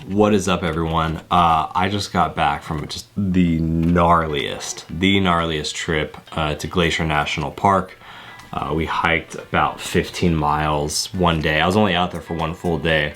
What is up, everyone? I just got back from just the gnarliest trip to Glacier National Park. We hiked about 15 miles one day. I was only out there for one full day,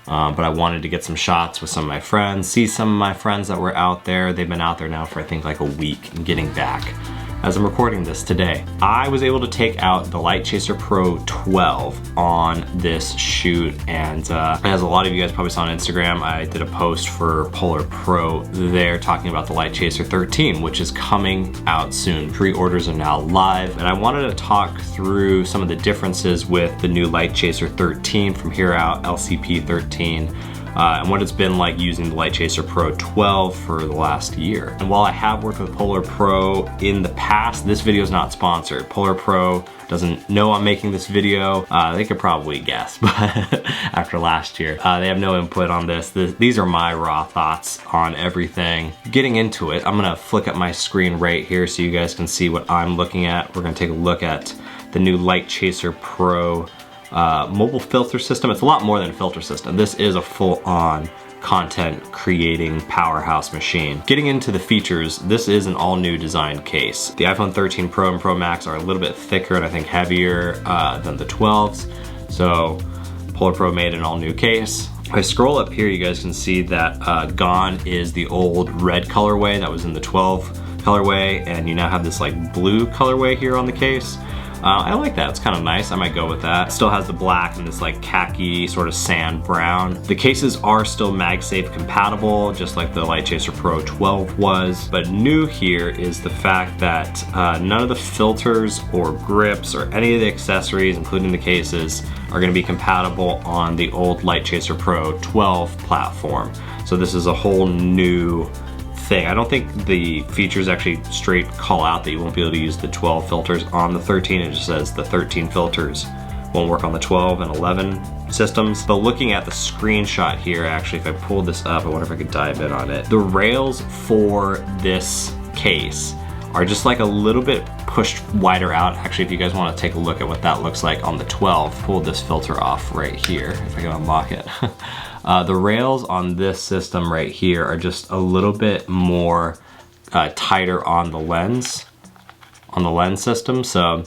but I wanted to get some shots with some of my friends, see some of my friends that were out there. They've been out there now for I think like a week and getting back as I'm recording this today. I was able to take out the LiteChaser Pro 12 on this shoot, and as a lot of you guys probably saw on Instagram, I did a post for Polar Pro there talking about the LiteChaser 13, which is coming out soon. Pre-orders are now live, and I wanted to talk through some of the differences with the new LiteChaser 13 from here out, LCP 13. And what it's been like using the LiteChaser Pro 12 for the last year. And while I have worked with Polar Pro in the past, this video is not sponsored. Polar Pro doesn't know I'm making this video. They could probably guess, but after last year, they have no input on this. These are my raw thoughts on everything. Getting into it, I'm gonna flick up my screen right here so you guys can see what I'm looking at. We're gonna take a look at the new LiteChaser Pro mobile filter system. It's a lot more than a filter system. This is a full-on content creating powerhouse machine. Getting into the features, this is an all-new design case. The iPhone 13 Pro and Pro Max are a little bit thicker and I think heavier than the 12s. So Polar Pro made an all-new case. If I scroll up here, you guys can see that gone is the old red colorway that was in the 12 colorway, and you now have this like blue colorway here on the case. I like that, it's kind of nice. I might go with that. It still has the black and this like khaki sort of sand brown. The cases are still MagSafe compatible, just like the LiteChaser Pro 12 was. But new here is the fact that none of the filters or grips or any of the accessories, including the cases, are gonna be compatible on the old LiteChaser Pro 12 platform. So this is a whole new thing. I don't think the features actually straight call out that you won't be able to use the 12 filters on the 13. It just says the 13 filters won't work on the 12 and 11 systems. But looking at the screenshot here, actually, if I pull this up, I wonder if I could dive in on it. The rails for this case are just like a little bit pushed wider out. Actually, if you guys want to take a look at what that looks like on the 12, pull this filter off right here, if I can unlock it. The rails on this system right here are just a little bit more tighter on the lens system. So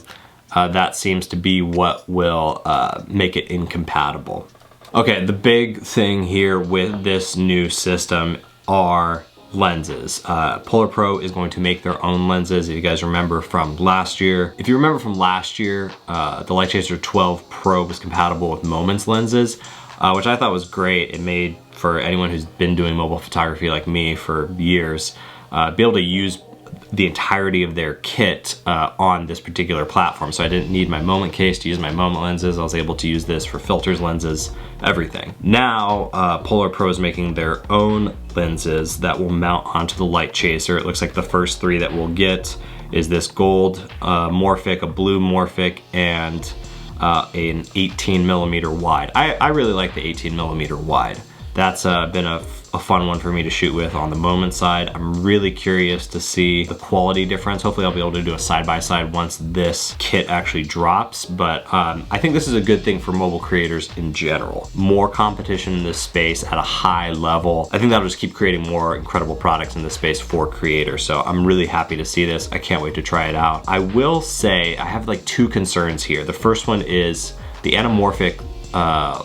that seems to be what will make it incompatible. Okay, the big thing here with this new system are lenses. Polar Pro is going to make their own lenses. If you guys remember from last year, the LiteChaser 12 Pro was compatible with Moments lenses, which I thought was great. It made, for anyone who's been doing mobile photography like me for years, be able to use the entirety of their kit on this particular platform. So I didn't need my Moment case to use my Moment lenses. I was able to use this for filters, lenses, everything. Now, Polar Pro is making their own lenses that will mount onto the LiteChaser. It looks like the first three that we'll get is this gold Morphic, a blue Morphic, and an 18mm wide. I really like the 18mm wide. That's been a fun one for me to shoot with on the Moment side. I'm really curious to see the quality difference. Hopefully I'll be able to do a side-by-side once this kit actually drops, but I think this is a good thing for mobile creators in general. More competition in this space at a high level. I think that'll just keep creating more incredible products in this space for creators. So I'm really happy to see this. I can't wait to try it out. I will say I have like two concerns here. The first one is the anamorphic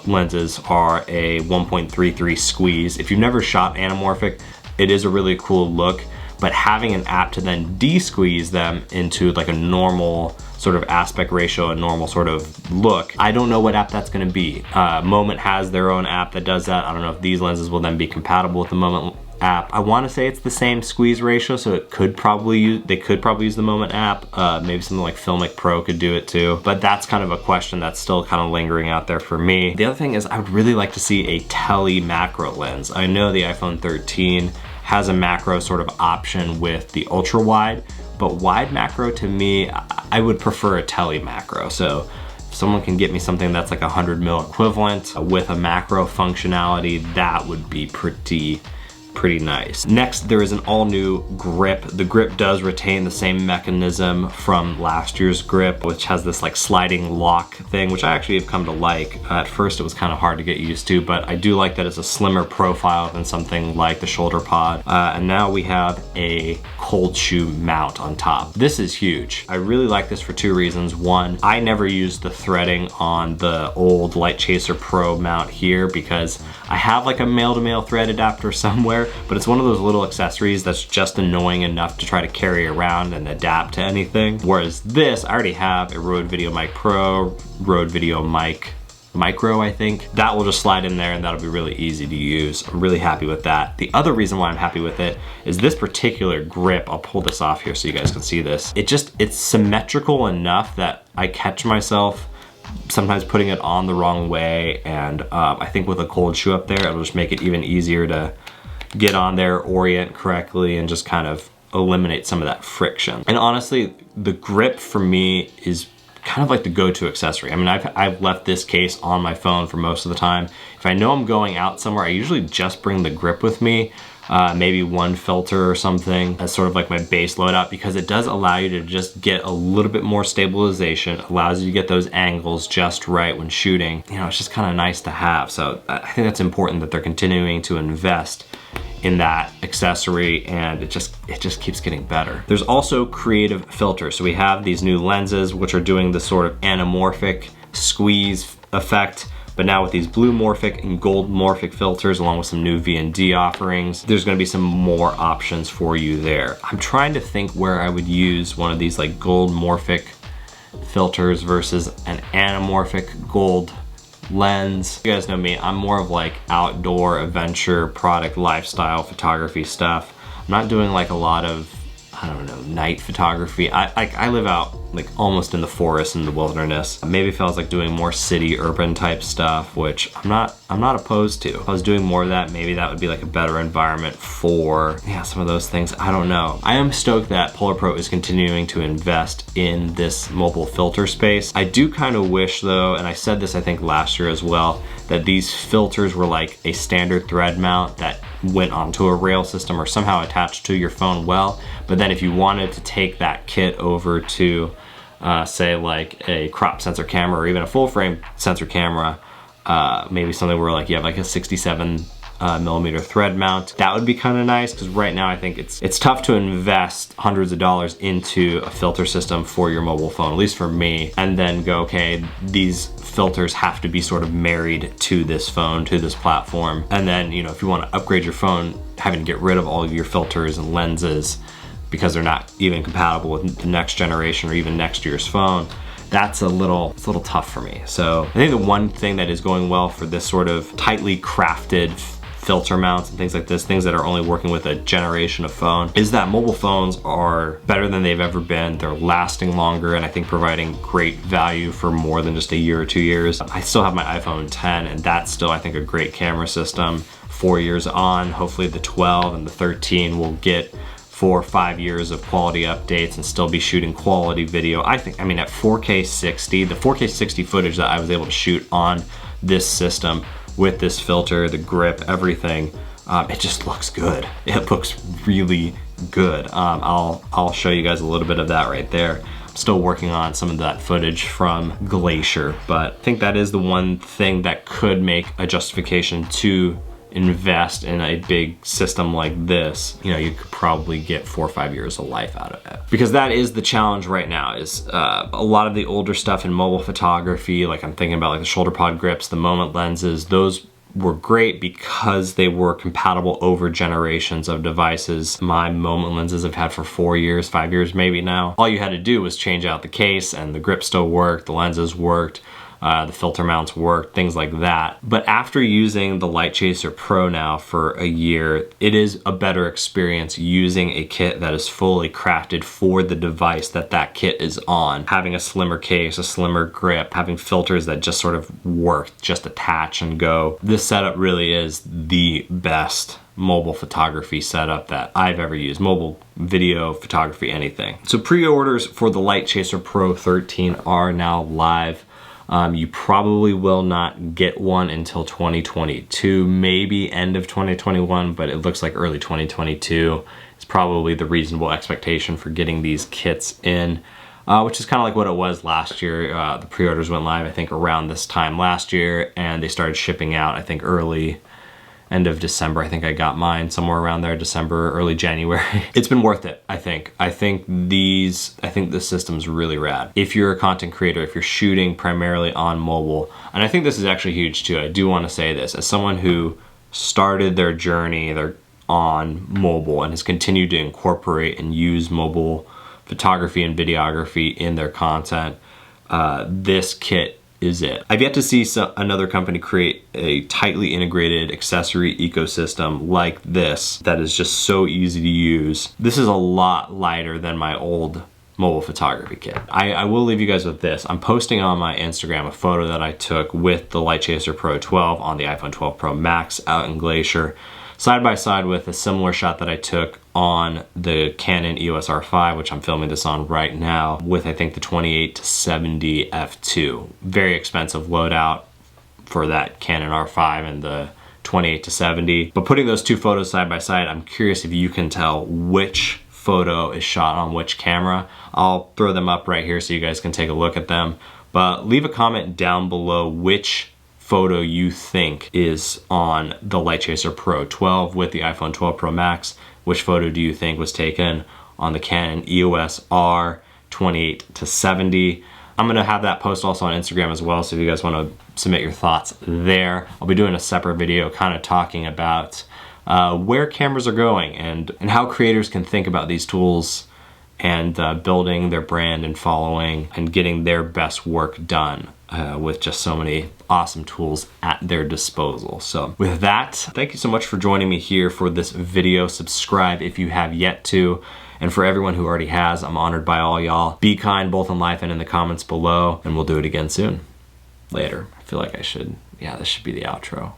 lenses are a 1.33 squeeze. If you've never shot anamorphic, it is a really cool look, but having an app to then de-squeeze them into like a normal sort of aspect ratio, a normal sort of look, I don't know what app that's gonna be. Moment has their own app that does that. I don't know if these lenses will then be compatible with the Moment app. I want to say it's the same squeeze ratio, so they could probably use the Moment app. Maybe something like Filmic Pro could do it too, but that's kind of a question that's still kind of lingering out there for me. The other thing is I would really like to see a Tele macro lens. I know the iPhone 13 has a macro sort of option with the ultra wide, but wide macro to me, I would prefer a Tele macro. So if someone can get me something that's like 100mm equivalent with a macro functionality, that would be pretty pretty nice. Next, there is an all new grip. The grip does retain the same mechanism from last year's grip, which has this like sliding lock thing, which I actually have come to like. At first it was kind of hard to get used to, but I do like that it's a slimmer profile than something like the shoulder pod. And now we have a cold shoe mount on top. This is huge. I really like this for two reasons. One, I never used the threading on the old LiteChaser Pro mount here because I have like a male-to-male thread adapter somewhere, but it's one of those little accessories that's just annoying enough to try to carry around and adapt to anything. Whereas this, I already have a Rode VideoMic Pro, Rode VideoMic Micro, I think. That will just slide in there and that'll be really easy to use. I'm really happy with that. The other reason why I'm happy with it is this particular grip. I'll pull this off here so you guys can see this. It's symmetrical enough that I catch myself sometimes putting it on the wrong way, and I think with a cold shoe up there, it'll just make it even easier to get on there, orient correctly, and just kind of eliminate some of that friction. And honestly, the grip for me is kind of like the go-to accessory. I mean, I've left this case on my phone for most of the time. If I know I'm going out somewhere, I usually just bring the grip with me, maybe one filter or something as sort of like my base loadout, because it does allow you to just get a little bit more stabilization, allows you to get those angles just right when shooting. You know, it's just kind of nice to have. So I think that's important that they're continuing to invest in that accessory, and it just keeps getting better. There's also creative filters. So we have these new lenses which are doing the sort of anamorphic squeeze effect, but now with these blue morphic and gold morphic filters, along with some new V&D offerings, there's gonna be some more options for you there. I'm trying to think where I would use one of these like gold morphic filters versus an anamorphic gold lens. You guys know me, I'm more of like outdoor adventure, product, lifestyle, photography stuff. I'm not doing like a lot of, I don't know, night photography. I live out like almost in the forest and the wilderness. Maybe if I was like doing more city urban type stuff, which I'm not opposed to. If I was doing more of that, maybe that would be like a better environment for, yeah, some of those things. I don't know. I am stoked that Polar Pro is continuing to invest in this mobile filter space. I do kind of wish though, and I said this I think last year as well, that these filters were like a standard thread mount that went onto a rail system or somehow attached to your phone well. But then if you wanted to take that kit over to say like a crop sensor camera or even a full frame sensor camera, maybe something where like you have like a 67 millimeter thread mount, that would be kind of nice, because right now I think it's tough to invest hundreds of dollars into a filter system for your mobile phone, at least for me, and then go, okay, these filters have to be sort of married to this phone, to this platform. And then, you know, if you want to upgrade your phone, having to get rid of all of your filters and lenses because they're not even compatible with the next generation or even next year's phone, that's it's a little tough for me. So I think the one thing that is going well for this sort of tightly crafted filter mounts and things like this, things that are only working with a generation of phone, is that mobile phones are better than they've ever been. They're lasting longer, and I think providing great value for more than just a year or 2 years. I still have my iPhone 10, and that's still, I think, a great camera system. 4 years on, hopefully the 12 and the 13 will get 4 or 5 years of quality updates and still be shooting quality video. I mean, at 4K 60, the 4K 60 footage that I was able to shoot on this system with this filter, the grip, everything, it just looks good. It looks really good. I'll show you guys a little bit of that right there. I'm still working on some of that footage from Glacier, but I think that is the one thing that could make a justification to invest in a big system like this. You know, you could probably get 4 or 5 years of life out of it, because that is the challenge right now, is a lot of the older stuff in mobile photography, like I'm thinking about like the shoulder pod grips, the moment lenses, those were great because they were compatible over generations of devices. My moment lenses I've had for 4 years, 5 years maybe now. All you had to do was change out the case and the grip still worked, the lenses worked, the filter mounts work, things like that. But after using the LiteChaser Pro now for a year, it is a better experience using a kit that is fully crafted for the device that that kit is on. Having a slimmer case, a slimmer grip, having filters that just sort of work, just attach and go. This setup really is the best mobile photography setup that I've ever used. Mobile video, photography, anything. So pre-orders for the LiteChaser Pro 13 are now live. You probably will not get one until 2022, maybe end of 2021, but it looks like early 2022 is probably the reasonable expectation for getting these kits in, which is kind of like what it was last year. The pre-orders went live, I think, around this time last year, and they started shipping out, I think, end of December. I think I got mine somewhere around there, December, early January. It's been worth it, I think. I think the system's really rad. If you're a content creator, if you're shooting primarily on mobile, and I think this is actually huge too, I do want to say this, as someone who started their journey on mobile and has continued to incorporate and use mobile photography and videography in their content, this kit is it. I've yet to see another company create a tightly integrated accessory ecosystem like this that is just so easy to use. This is a lot lighter than my old mobile photography kit. I will leave you guys with this. I'm posting on my Instagram a photo that I took with the LiteChaser Pro 12 on the iPhone 12 Pro Max out in Glacier, side by side with a similar shot that I took on the Canon EOS R5, which I'm filming this on right now, with I think the 28-70 f2. Very expensive loadout for that Canon R5 and the 28-70. But putting those two photos side by side, I'm curious if you can tell which photo is shot on which camera. I'll throw them up right here so you guys can take a look at them. But leave a comment down below which photo you think is on the LiteChaser Pro 12 with the iPhone 12 Pro Max. Which photo do you think was taken on the Canon EOS R 28-70? I'm gonna have that post also on Instagram as well, so if you guys wanna submit your thoughts there. I'll be doing a separate video kind of talking about where cameras are going and how creators can think about these tools and building their brand and following and getting their best work done with just so many awesome tools at their disposal. So with that, thank you so much for joining me here for this video. Subscribe if you have yet to. And for everyone who already has, I'm honored by all y'all. Be kind both in life and in the comments below, and we'll do it again soon. Later. I feel like I should, yeah, this should be the outro.